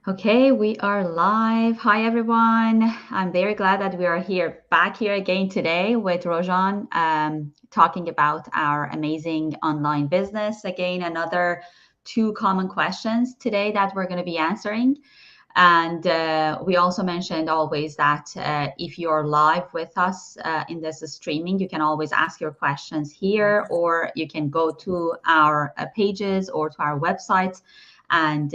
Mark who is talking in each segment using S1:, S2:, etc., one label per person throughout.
S1: Okay, we are live. Hi, everyone. I'm very glad that we are back here again today with Rojan, talking about our amazing online business. Again, another two common questions today that we're going to be answering. And we also mentioned always that if you're live with us in this streaming, you can always ask your questions here, or you can go to our pages or to our websites and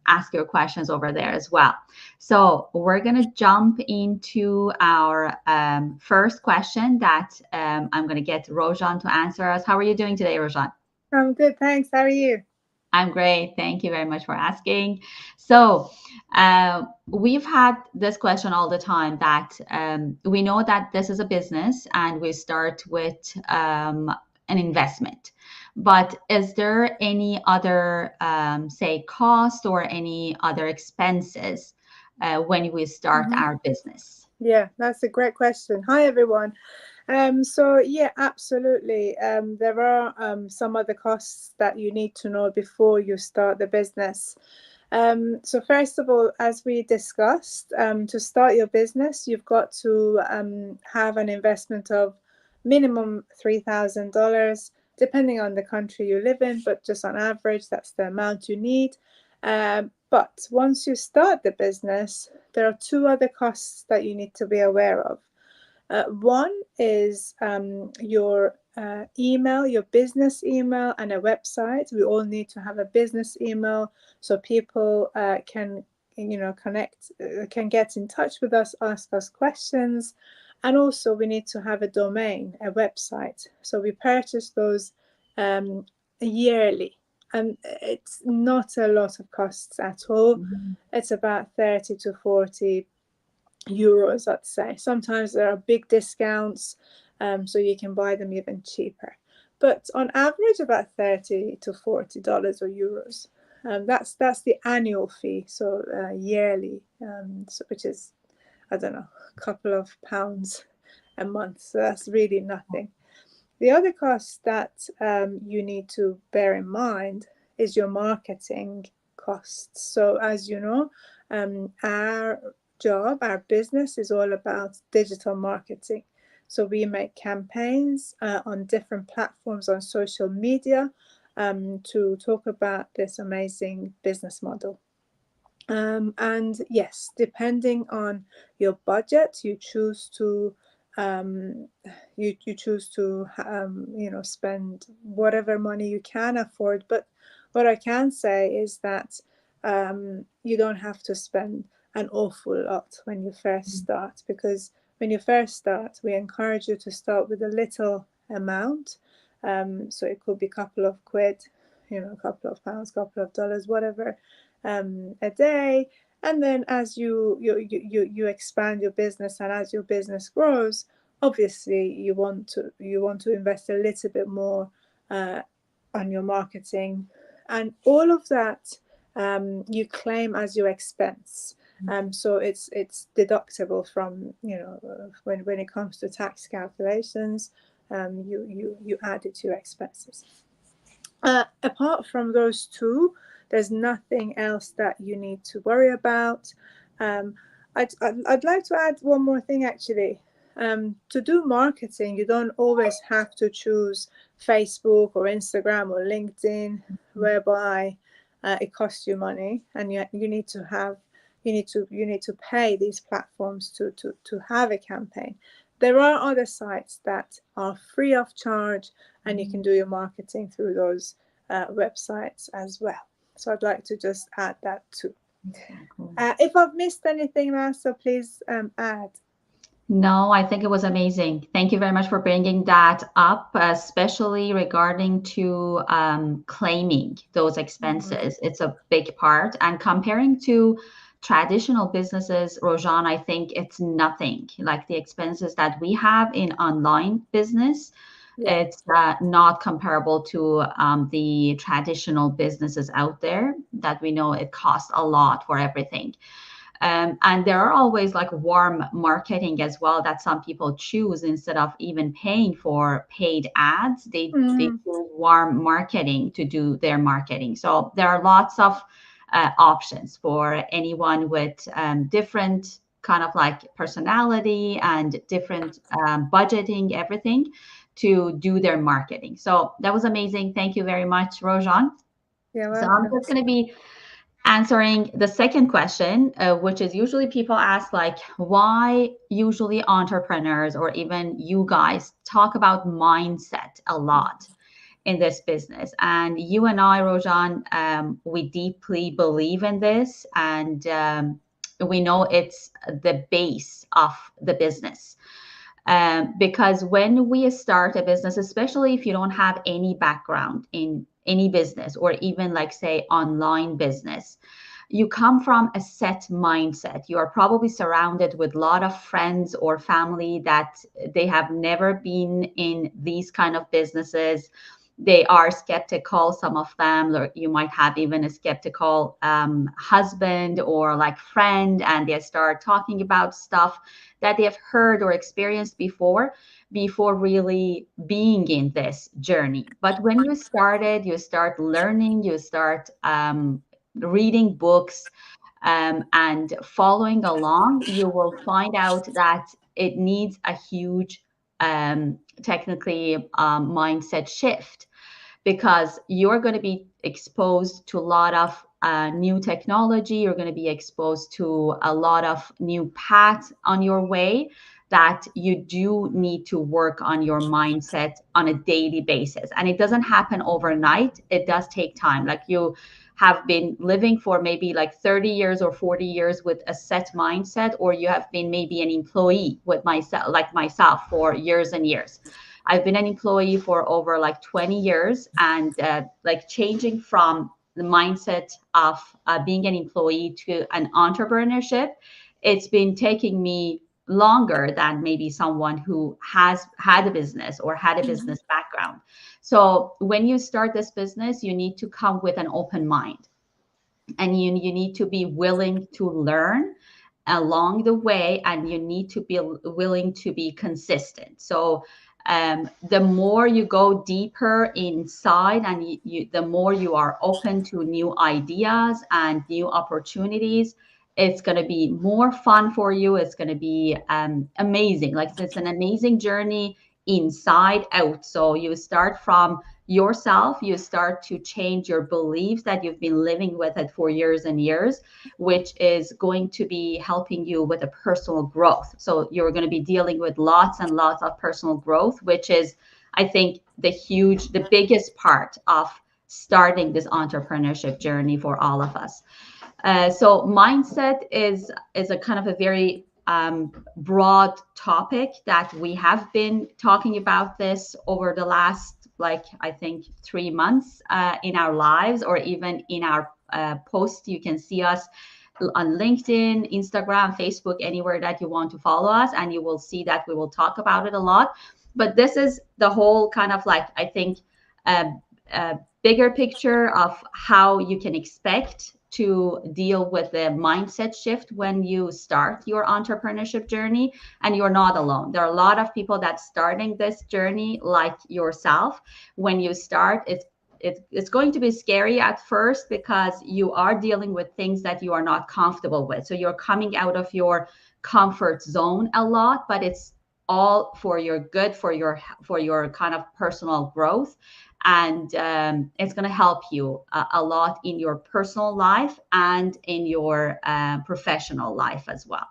S1: ask your questions over there as well. So we're going to jump into our first question that I'm going to get Rojan to answer us. How are you doing today, Rojan?
S2: I'm good, thanks. How are you?
S1: I'm great. Thank you very much for asking. So, we've had this question all the time that we know that this is a business and we start with an investment. But is there any other, say, cost or any other expenses when we start
S2: hmm
S1: our business?
S2: Yeah, that's a great question. Hi, everyone. So yeah, absolutely. There are some other costs that you need to know before you start the business. So first of all, as we discussed, to start your business, you've got to have an investment of minimum $3,000, depending on the country you live in, but just on average, that's the amount you need. But once you start the business, there are two other costs that you need to be aware of. One is your email, your business email, and a website. We all need to have a business email so people can, connect, can get in touch with us, ask us questions, and also we need to have a domain, a website. So we purchase those um, yearly. And it's not a lot of costs at all.
S1: Mhm.
S2: It's about 30 to 40 euros, I'd say. Sometimes there are big discounts, so you can buy them even cheaper. But on average, about $30 to $40 or euros. That's the annual fee, so yearly, which is, I don't know, a couple of pounds a month. So that's really nothing. The other cost that you need to bear in mind is your marketing costs. So, as you know, our business is all about digital marketing. So, we make campaigns on different platforms on social media to talk about this amazing business model. And yes, depending on your budget, um, you choose to spend whatever money you can afford. But what I can say is that you don't have to spend an awful lot when you first start, because when you first start, we encourage you to start with a little amount. So it could be a couple of quid, a couple of pounds, couple of dollars, whatever, a day. And then as you expand your business, and as your business grows, obviously you want to invest a little bit more uh, on your marketing, and all of that you claim as your expense. So it's deductible from, when it comes to tax calculations. You add it to your expenses. Apart from those two, there's nothing else that you need to worry about. Um, I'd like to add one more thing actually. To do marketing, you don't always have to choose Facebook or Instagram or LinkedIn, whereby it costs you money, and you need to have you need to pay these platforms to have a campaign. There are other sites that are free of charge, and you can do your marketing through those websites as well. So I'd like to just add that too.
S1: Exactly.
S2: If I've missed anything, Master, please add.
S1: No, I think it was amazing. Thank you very much for bringing that up, especially regarding to claiming those
S2: Mhm.
S1: expenses. It's a big part. And comparing to traditional businesses, Rojan, I think it's nothing like the expenses that we have in online business.
S2: Yeah.
S1: It's not comparable to the traditional businesses out there that we know it costs a lot for everything. And there are always like warm marketing as well that some people choose instead of even paying for paid ads. They
S2: Mhm.
S1: choose warm marketing to do their marketing. So there are lots of options for anyone with different kind of like personality and different budgeting, everything to do their marketing. So that was amazing. Thank you very much, Rojan.
S2: You're
S1: So I'm
S2: welcome.
S1: just going to be answering the second question, which is usually people ask, like, why usually entrepreneurs or even you guys talk about mindset a lot in this business. And you and I, Rojan, we deeply believe in this, and we know it's the base of the business. Because when we start a business, especially if you don't have any background in any business or even like say online business, you come from a set mindset. You are probably surrounded with a lot of friends or family that they have never been in these kind of businesses. They are skeptical, some of them, or you might have even a skeptical husband or like friend, and they start talking about stuff that they have heard or experienced before really being in this journey. But when you started, you start learning, you start reading books, and following along, you will find out that it needs a huge technically mindset shift, because you're going to be exposed to a lot of new technology. You're going to be exposed to a lot of new paths on your way that you do need to work on your mindset on a daily basis. And it doesn't happen overnight. It does take time. Like you have been living for maybe like 30 years or 40 years with a set mindset, or you have been maybe an employee with myself, like myself, for years and years. I've been an employee for over like 20 years, and like changing from the mindset of being an employee to an entrepreneurship, it's been taking me longer than maybe someone who has had a business or had a business background. So when you start this business, you need to come with an open mind, and you need to be willing to learn along the way, and you need to be willing to be consistent. So the more you go deeper inside, and the more you are open to new ideas and new opportunities, it's going to be more fun for you. It's going to be amazing. Like it's an amazing journey inside out. So you start from yourself, you start to change your beliefs that you've been living with it for years and years, which is going to be helping you with a personal growth. So you're going to be dealing with lots and lots of personal growth, which is, I think, the biggest part of starting this entrepreneurship journey for all of us. So mindset is a kind of a very broad topic that we have been talking about this over the last, like, I think 3 months in our lives, or even in our posts. You can see us on LinkedIn, Instagram, Facebook, anywhere that you want to follow us, and you will see that we will talk about it a lot. But this is the whole kind of like, I think, bigger picture of how you can expect to deal with the mindset shift when you start your entrepreneurship journey. And you're not alone. There are a lot of people that's starting this journey like yourself. When you start, it's going to be scary at first, because you are dealing with things that you are not comfortable with. So you're coming out of your comfort zone a lot, but it's all for your good, for your kind of personal growth. And it's going to help you a lot in your personal life and in your professional life as well.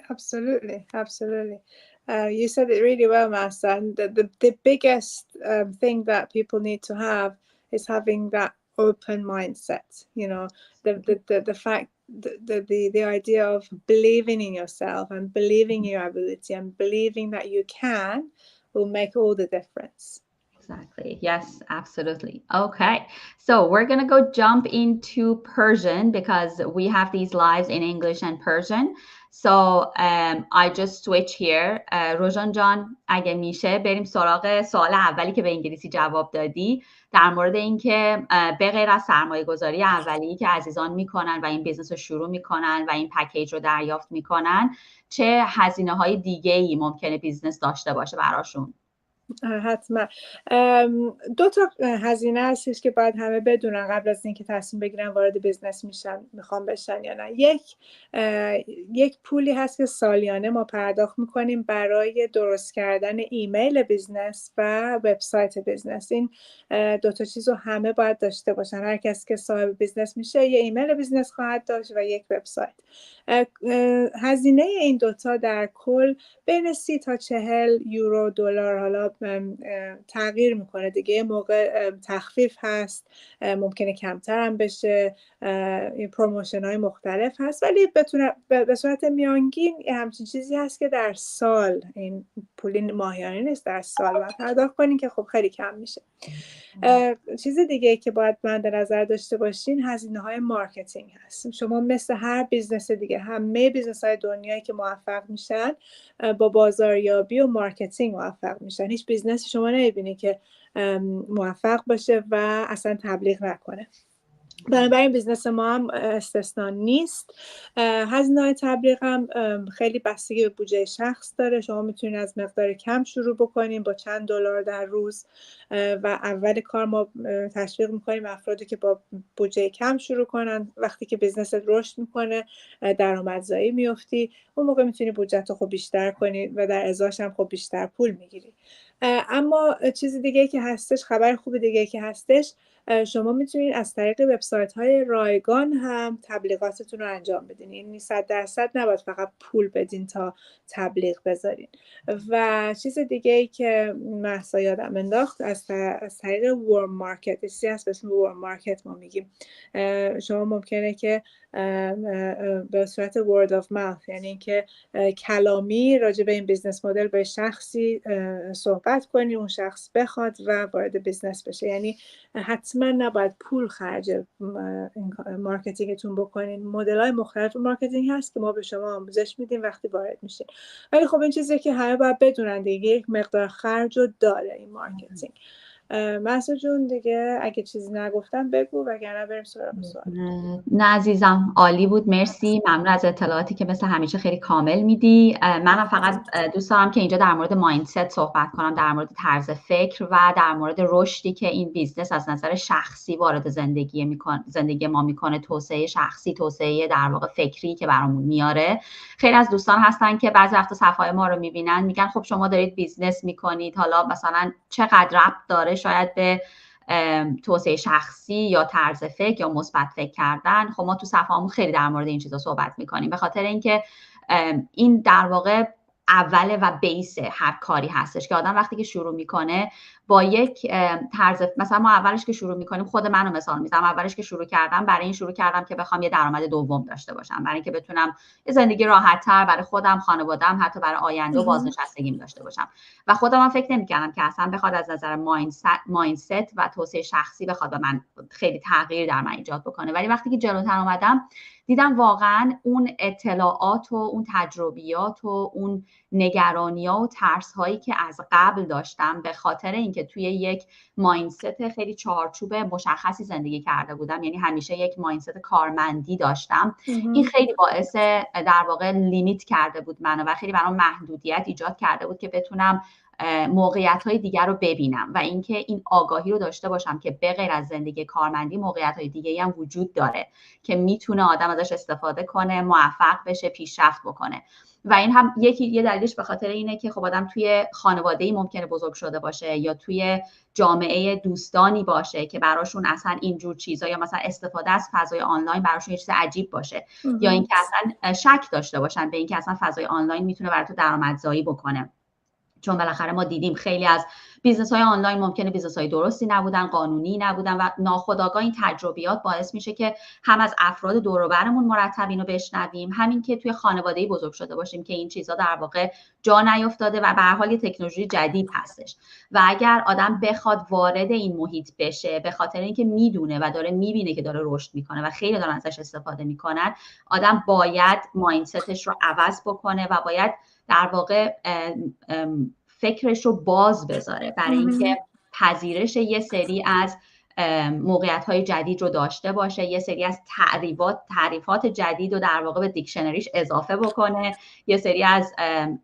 S2: Absolutely, absolutely. You said it really well, Mahsa. And the biggest thing that people need to have is having that open mindset. You know, the fact, the idea of believing in yourself and believing in your ability and believing that you can will make all the difference.
S1: Exactly. Yes, absolutely. Okay. So we're going to go jump into Persian, because we have these lives in English and Persian. So I just switch here. روژان جان، اگه میشه بریم سراغ سوال اولی که به انگلیسی جواب دادی، در مورد اینکه به غیر از سرمایه گذاری اولی که عزیزان میکنن و این بیزنس رو شروع میکنن و این پکیج رو دریافت میکنن، چه هزینه های دیگه ای ممکنه بیزنس داشته باشه براشون؟
S2: حتما. دو تا هزینه هستش که باید همه بدونن قبل از اینکه تصمیم بگیرن وارد بیزنس میخوان بشن یا نه. یک پولی هست که سالیانه ما پرداخت میکنیم برای درست کردن ایمیل بیزنس و وبسایت بیزنس. این دو تا چیز رو همه باید داشته باشن. هر کسی که صاحب بیزنس میشه یه ایمیل بیزنس خواهد داشت و یک وبسایت. هزینه این دوتا در کل بین 30 تا 40 یورو دلار، حالا تغییر میکنه دیگه. یه موقع تخفیف هست، ممکنه کمتر هم بشه، پروموشن های مختلف هست، ولی به صورت میانگین همچین چیزی هست که در سال، این پولی ماهیانه نیست، در سال باید پرداخت کنین که خب خیلی کم میشه. چیز دیگه که باید من در نظر داشته باشین هزینه های مارکتینگ هست. شما مثل هر بیزنس دیگه، همه بیزنس های دنیایی که موفق میشن با بازاریابی و مارکتینگ موفق میشن. هیچ بیزنسی شما نمیبینی که موفق باشه و اصلا تبلیغ نکنه. بنابراین بیزنس ما هم استثنا نیست. هزینه‌های تبلیغ هم خیلی بستگی به بودجه شخص داره. شما میتونید از مقدار کم شروع بکنین با چند دلار در روز و اول کار ما تشویق میکنیم افرادی که با بودجه کم شروع کنن. وقتی که بیزنست رشد میکنه، درآمدزایی میفتی، اون موقع میتونی بودجه‌تو خب بیشتر کنی و در ازاش هم خب بیشتر پول میگیری. اما چیز دیگه که هستش، خبر خوب دیگه که هستش، شما میتونید از طریق وبسایت‌های رایگان هم تبلیغاتتون رو انجام بدین. یعنی 100% نباید فقط پول بدین تا تبلیغ بذارین. و چیز دیگه ای که مهسا یادم انداخت، از طریق ورم مارکت، چیزی هست به اسم ورم مارکت ما میگیم. شما ممکنه که به صورت word of mouth، یعنی اینکه کلامی راجع به این بیزنس مدل به شخصی صحبت کنی، اون شخص بخواد و وارد بیزنس بشه. یعنی حتما نباید پول خرج مارکتینگتون بکنین. مدل‌های مختلف مارکتینگ هست که ما به شما آموزش میدیم وقتی وارد میشین، ولی خب این چیزیه که همه باید بدونن دیگه، یک مقدار خرج رو داره این مارکتینگ. مهسا جون دیگه اگه چیزی نگفتم بگو، وگرنه بریم سراغ سوال.
S1: نه عزیزم، عالی بود، مرسی، ممنون از اطلاعاتی که مثل همیشه خیلی کامل میدی. منم فقط دوست دارم که اینجا در مورد مایندست صحبت کنم، در مورد طرز فکر و در مورد رشدی که این بیزنس از نظر شخصی وارد زندگی ما میکنه، توسعه شخصی، توسعه در واقع فکری که برامون میاره. خیلی از دوستان هستن که بعضی وقتا صفحه ما رو میبینن میگن خب شما دارید بیزنس میکنید، حالا مثلا چقدر ربط داره شاید به توسعه شخصی یا طرز فکر یا مثبت فکر کردن. خب ما تو صفحه‌مون خیلی در مورد این چیزا صحبت میکنیم، به خاطر اینکه این در واقع اوله و بیس هر کاری هستش که آدم وقتی که شروع میکنه با یک طرز، مثلا ما اولش که شروع میکنیم، خود منو مثال میزنم، اولش که شروع کردم برای این شروع کردم که بخوام یه درآمد دوم داشته باشم، برای اینکه بتونم یه زندگی راحت تر برای خودم، خانواده‌ام، حتی برای آینده و بازنشستگیم داشته باشم. و خودم هم فکر نمی‌کردم که اصلا بخواد از نظر مایندست و توسعه شخصی بخواد به من خیلی تغییر در من ایجاد بکنه. ولی وقتی که جلوتر اومدم دیدم واقعا اون اطلاعات و اون تجربیات و اون نگرانی‌ها و ترس‌هایی که از قبل داشتم به خاطر اینکه توی یک مایندست خیلی چارچوب مشخصی زندگی کرده بودم، یعنی همیشه یک مایندست کارمندی داشتم، این خیلی باعث در واقع لیمیت کرده بود منو و خیلی برام محدودیت ایجاد کرده بود که بتونم موقعیت‌های دیگر رو ببینم و اینکه این آگاهی رو داشته باشم که به غیر از زندگی کارمندی موقعیت‌های دیگه‌ای هم وجود داره که میتونه آدم ازش استفاده کنه، موفق بشه، پیشرفت بکنه. و این هم یه دلیلش به خاطر اینه که خب آدم توی خانواده‌ای ممکنه بزرگ شده باشه یا توی جامعه دوستانی باشه که براشون اصلا اینجور چیزا یا مثلا استفاده از فضای آنلاین براشون یه چیز عجیب باشه یا اینکه اصلا شک داشته باشن به اینکه اصلا فضای آنلاین میتونه برای تو درآمدزایی بکنه. چون بالاخره ما دیدیم خیلی از بیزنس‌های آنلاین ممکنه بیزنس‌های درستی نبودن، قانونی نبودن و ناخودآگاه این تجربیات باعث میشه که هم از افراد دور و برمون مرتب اینو بشنویم، همین که توی خانواده‌ای بزرگ شده باشیم که این چیزا در واقع جا نیافتاده و به هر حال تکنولوژی جدید هستش. و اگر آدم بخواد وارد این محیط بشه به خاطر اینکه میدونه و داره میبینه که داره رشد میکنه و خیلی دارن ازش استفاده میکنن، آدم باید مایندستش رو عوض بکنه و باید در واقع فکرش رو باز بذاره برای اینکه پذیرش یه سری از موقعیت‌های جدید رو داشته باشه، یه سری از تعریفات جدید رو در واقع به دیکشنریش اضافه بکنه، یه سری از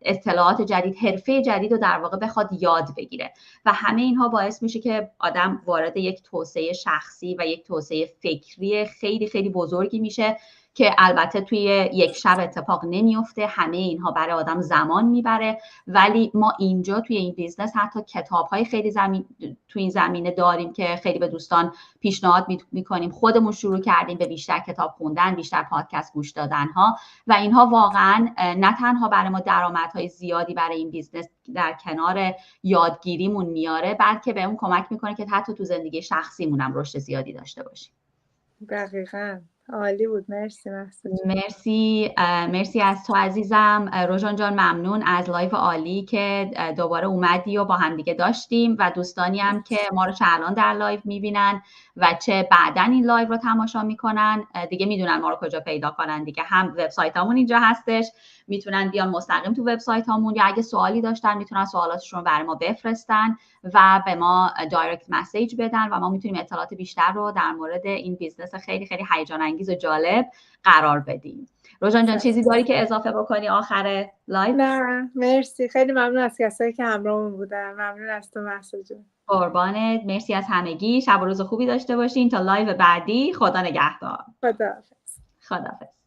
S1: اطلاعات جدید، حرفه جدید رو در واقع بخواد یاد بگیره و همه اینها باعث میشه که آدم وارد یک توسعه شخصی و یک توسعه فکری خیلی خیلی بزرگی میشه که البته توی یک شب اتفاق نمیفته. همه اینها برای آدم زمان میبره، ولی ما اینجا توی این بیزنس حتی کتاب‌های خیلی توی این زمینه داریم که خیلی به دوستان پیشنهاد میکنیم. خودمون شروع کردیم به بیشتر کتاب خوندن، بیشتر پادکست گوش دادن ها و اینها واقعا نه تنها برای ما درآمدهای زیادی برای این بیزنس در کنار یادگیریمون میاره، بلکه بهمون کمک میکنه که حتی تو زندگی شخصیمون هم رشد زیادی داشته باشیم.
S2: دقیقاً عالی بود. مرسی محسا جان.
S1: مرسی از تو عزیزم. روژان جان ممنون از لایو عالی که دوباره اومدی و با هم دیگه داشتیم و دوستانی هم که ما رو چه الان در لایو میبینن و چه بعدن این لایو رو تماشا میکنن دیگه میدونن ما رو کجا پیدا کنن دیگه. هم وبسایتمون اینجا هستش، میتونن بیان مستقیم تو وبسایتمون، یا اگه سوالی داشتن میتونن سوالاتشون رو برای ما بفرستن و به ما دایرکت مسیج بدن و ما میتونیم اطلاعات بیشتر رو در مورد این بیزنس خیلی خیلی هیجان انگیز و جالب قرار بدیم. روژان جان چیزی داری که اضافه بکنی آخر لایو؟
S2: نه مرسی، خیلی ممنون از کسایی که همراهمون بودن. ممنون از تو محسا جان.
S1: قربانت، مرسی از همگی. شب و روز خوبی داشته باشین تا لایو بعدی. خدا نگهدار.
S2: خداحافظ.
S1: خداحافظ.